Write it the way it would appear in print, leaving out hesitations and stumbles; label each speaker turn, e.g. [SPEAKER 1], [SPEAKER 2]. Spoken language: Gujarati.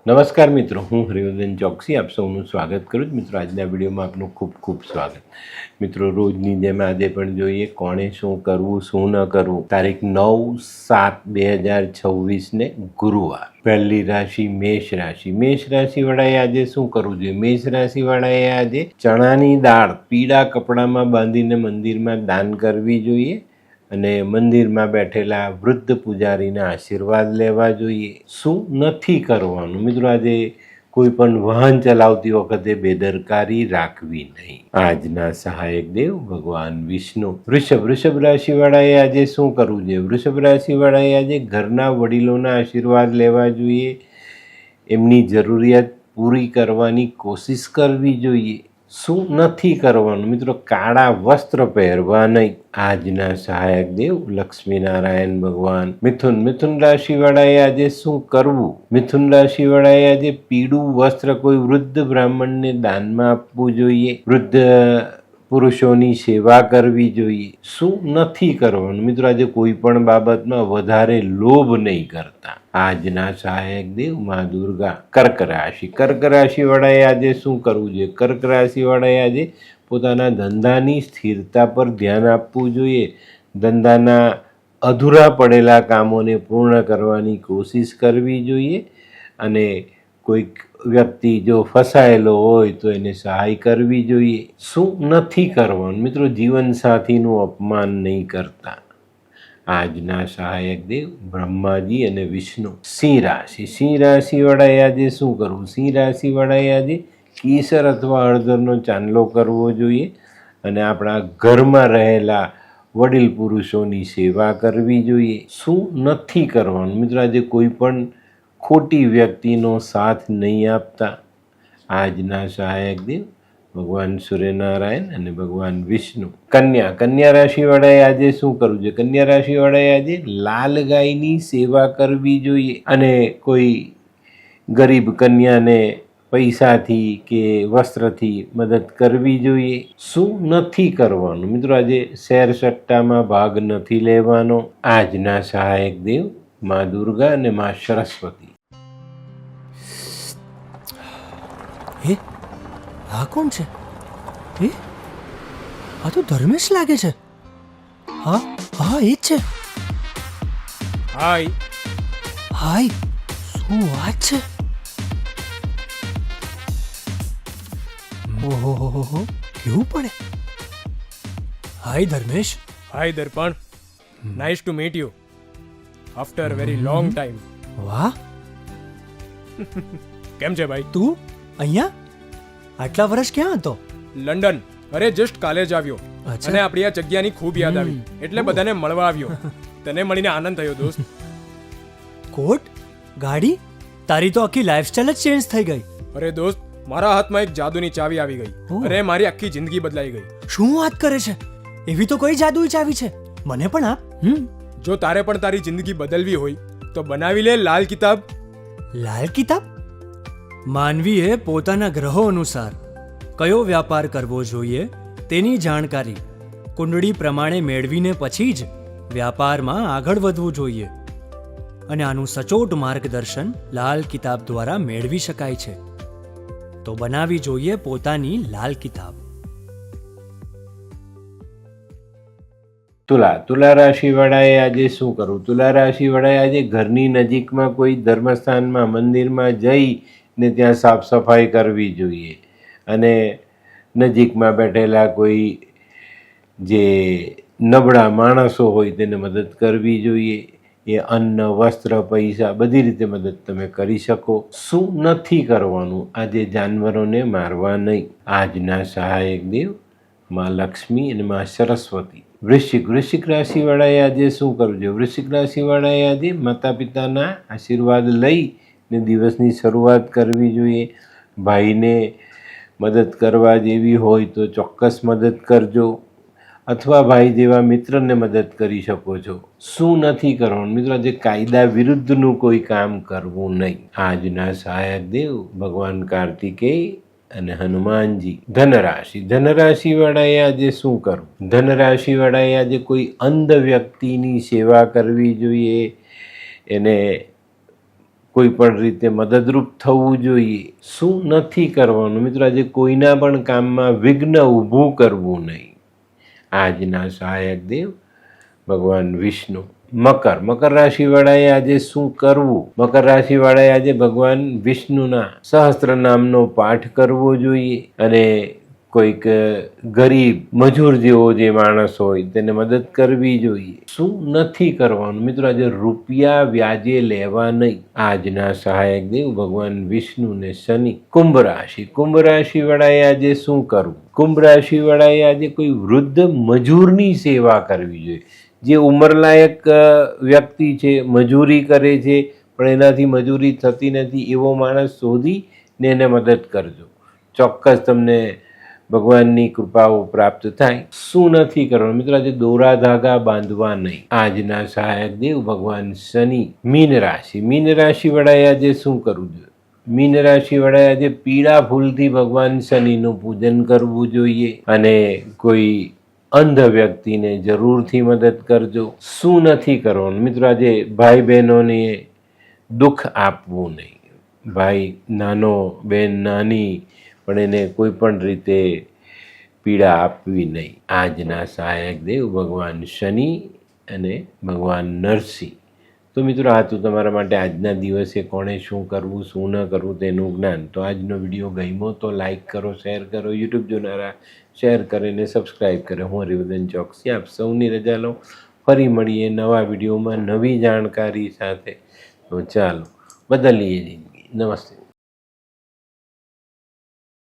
[SPEAKER 1] નમસ્કાર મિત્રો, હું હરિવર્ધન ચોકસી આપ સૌનું સ્વાગત કરું છું. મિત્રો, આજના વિડીયોમાં આપનું ખૂબ ખૂબ સ્વાગત. મિત્રો, રોજની જેમ આજે પણ જોઈએ કોણે શું કરવું શું ન કરવું. તારીખ 9/7/2026 ગુરુવાર. પહેલી રાશિ મેષ રાશિ. મેષ રાશિવાળાએ આજે શું કરવું જોઈએ? મેષ રાશિવાળાએ આજે ચણાની દાળ પીળા કપડામાં બાંધીને મંદિરમાં દાન કરવી જોઈએ અને મંદિરમાં બેઠેલા વૃદ્ધ પૂજારીના આશીર્વાદ લેવા જોઈએ. શું નથી કરવાનું? મિત્રો, આજે કોઈ પણ વાહન ચલાવતી વખતે બેદરકારી રાખવી નહીં. આજના સહાયક દેવ ભગવાન વિષ્ણુ. વૃષભ રાશિવાળાએ આજે શું કરવું જોઈએ? વૃષભ રાશિવાળાએ આજે ઘરના વડીલોના આશીર્વાદ લેવા જોઈએ. એમની જરૂરિયાત પૂરી કરવાની કોશિશ કરવી જોઈએ. શું નથી કરવાનું? મિત્રો, કાળા વસ્ત્ર પહેરવા નહીં. આજના સહાયક દેવ લક્ષ્મીનારાયણ ભગવાન. મિથુન રાશિવાળાએ આજે શું કરવું? મિથુન રાશિવાળાએ આજે પીળું વસ્ત્ર કોઈ વૃદ્ધ બ્રાહ્મણને દાનમાં આપવું જોઈએ. વૃદ્ધ પુરુષોની સેવા કરવી જોઈએ. શું નથી કરવાનું? મિત્રો, આજે કોઈ પણ બાબતમાં વધારે લોભ નહીં કરતા. આજના સહાયક દેવ મા દુર્ગા. કર્ક રાશિવાળાએ આજે શું કરવું જોઈએ? કર્ક રાશિવાળાએ આજે પોતાના ધંધાની સ્થિરતા પર ધ્યાન આપવું જોઈએ. ધંધાના અધૂરા પડેલા કામોને પૂર્ણ કરવાની કોશિશ કરવી જોઈએ અને કોઈક વ્યક્તિ જો ફસાયેલો હોય તો એને સહાય કરવી જોઈએ. શું નથી કરવાનું? મિત્રો, જીવનસાથીનું અપમાન નહીં કરતા. આજના સહાયક દેવ બ્રહ્માજી અને વિષ્ણુ. સિંહ રાશિવાળાએ આજે શું કરવું? સિંહ રાશિવાળાએ આજે કેસર અથવા હળદરનો ચાંદલો કરવો જોઈએ અને આપણા ઘરમાં રહેલા વડીલ પુરુષોની સેવા કરવી જોઈએ. શું નથી કરવાનું? મિત્રો, આજે કોઈ પણ ખોટી વ્યક્તિનો સાથ નહીં આપતા. આજના સહાયક દેવ ભગવાન સૂર્યનારાયણ અને ભગવાન વિષ્ણુ. કન્યા રાશિવાળાએ આજે શું કરવું જોઈએ? કન્યા રાશિવાળાએ આજે લાલ ગાયની સેવા કરવી જોઈએ અને કોઈ ગરીબ કન્યાને પૈસાથી કે વસ્ત્રથી મદદ કરવી જોઈએ. શું નથી કરવાનું? મિત્રો, આજે શેર સટ્ટામાં ભાગ નથી લેવાનો. આજના સહાયક દેવ મા દુર્ગા અને મા સરસ્વતી.
[SPEAKER 2] આ કોણ છે? આ તો ધર્મેશ લાગે છે. હા, એ જ છે. હાય, શું વાત છે? ઓહો, કેવું પડે? Hi Dharmesh.
[SPEAKER 3] Hi Darpan, nice to meet you after very long time.
[SPEAKER 2] વાહ,
[SPEAKER 3] કેમ છે ભાઈ?
[SPEAKER 2] તું અહીંયા આટલા વર્ષ ક્યાં હતો?
[SPEAKER 3] લંડન. અરે જસ્ટ કાલે જ આવ્યો
[SPEAKER 2] અચ્છા.
[SPEAKER 3] અને આપણી આ જગ્યાની ખૂબ યાદ આવી એટલે બધાને મળવા આવ્યો. તને મળીને આનંદ થયો દોસ્ત.
[SPEAKER 2] કોટ, ગાડી, તારી તો આખી લાઈફસ્ટાઈલ જ ચેન્જ થઈ ગઈ.
[SPEAKER 3] અરે દોસ્ત, મારા હાથમાં એક જાદુની ચાવી આવી ગઈ
[SPEAKER 2] ઓહ.
[SPEAKER 3] અને મારી આખી જિંદગી બદલાઈ ગઈ.
[SPEAKER 2] શું વાત કરે છે? એવી તો કોઈ જાદુઈ ચાવી છે, મને પણ આપ.
[SPEAKER 3] જો તારે પણ તારી જિંદગી બદલવી હોય તો બનાવી લે લાલ કિતાબ.
[SPEAKER 2] લાલ કિતાબ? માનવીએ પોતાના ગ્રહો અનુસાર કયો વ્યાપાર કરવો જોઈએ તેની જાણકારી કુંડળી પ્રમાણે મેળવીને પછી જ વ્યાપારમાં આગળ વધવું જોઈએ અને આનું સચોટ માર્ગદર્શન લાલ કિતાબ દ્વારા મેળવી શકાય છે. તો બનાવી જોઈએ પોતાની લાલ કિતાબ.
[SPEAKER 1] તુલા રાશિવાળાએ આજે શું કરવું? તુલા રાશિવાળાએ આજે ઘરની નજીકમાં કોઈ ધર્મસ્થાનમાં મંદિરમાં જઈને ત્યાં સાફ સફાઈ કરવી જોઈએ અને નજીકમાં બેઠેલા કોઈ જે નબળા માણસો હોય તેને મદદ કરવી જોઈએ. એ અન્ન, વસ્ત્ર, પૈસા બધી રીતે મદદ તમે કરી શકો. શું નથી કરવાનું? આજે જાનવરોને મારવા નહીં. આજના સહાયક દેવ મા લક્ષ્મી અને મા સરસ્વતી. વૃશ્ચિક રાશિવાળાએ આજે શું કરવું જોઈએ? વૃશ્ચિક રાશિવાળાએ આજે માતા પિતાના આશીર્વાદ લઈને દિવસની શરૂઆત કરવી જોઈએ. ભાઈને મદદ કરવા જેવી હોય તો ચોક્કસ મદદ કરજો અથવા ભાઈ જેવા મિત્રને મદદ કરી શકો છો. શું નથી કરવાનું? મિત્રો, આજે કાયદા વિરુદ્ધનું કોઈ કામ કરવું નહીં. આજના સહાયક દેવ ભગવાન કાર્તિકેય અને હનુમાનજી. ધનરાશિવાળાએ આજે શું કરવું? ધનરાશિવાળાએ આજે કોઈ અંધ વ્યક્તિની સેવા કરવી જોઈએ, એને કોઈ પણ રીતે મદદરૂપ થવું જોઈએ. શું નથી કરવાનું મિત્રો? આજે કોઈના પણ કામમાં વિઘ્ન ઊભું કરવું નહીં. આજના સહાયક દેવ ભગવાન વિષ્ણુ. મકર રાશિવાળાએ આજે શું કરવું? મકર રાશિવાળાએ આજે ભગવાન વિષ્ણુના સહસ્ત્ર નામનો પાઠ કરવો જોઈએ અને કોઈક ગરીબ મજૂર જેવો જે માણસ હોય તેને મદદ કરવી જોઈએ. શું નથી કરવાનું મિત્રો? આજે રૂપિયા વ્યાજે લેવા નહીં. આજના સહાયક દેવ ભગવાન વિષ્ણુ ને શનિ. કુંભ રાશિવાળાએ આજે શું કરવું? કુંભ રાશિવાળાએ આજે કોઈ વૃદ્ધ મજૂરની સેવા કરવી જોઈએ. જે ઉંમરલાયક વ્યક્તિ છે, મજૂરી કરે છે પણ એનાથી મજૂરી થતી નથી, એવો માણસ શોધીને એને મદદ કરજો. ચોક્કસ તમને ભગવાનની કૃપાઓ પ્રાપ્ત થાય. શું નથી કરવાનું મિત્રો? આજે દોરા ધાગા બાંધવા નહીં. આજના સહાયક દેવ ભગવાન શનિ. મીન રાશિવાળાએ આજે શું કરવું જોઈએ? મીન રાશિવાળાએ આજે પીળા ફૂલથી ભગવાન શનિનું પૂજન કરવું જોઈએ અને કોઈ અંધ વ્યક્તિને જરૂરથી મદદ કરજો. શું નથી કરવાનું મિત્રો? આજે ભાઈ બહેનોને દુઃખ આપવું નહીં. ભાઈ નાનો, બહેન નાની, પણ એને કોઈ પણ રીતે પીડા આપવી નહીં. આજના સહાયક દેવ ભગવાન શનિ અને ભગવાન નરસિંહ. તો મિત્રો, આ તો તમારા માટે આજના દિવસે કોણે શું કરવું, શું ન કરવું તેનું જ્ઞાન. તો આજનો વિડીયો ગમ્યો તો લાઈક કરો, શેર કરો. યુટ્યુબ જોનારા શેર કરીને સબસ્ક્રાઈબ કરે. હું હરિવર્ધન ચોકસી આપ સૌની રજા લઉં. ફરી મળીએ નવા વિડીયોમાં નવી જાણકારી સાથે. તો ચાલો બદલીએ જિંદગી. નમસ્તે.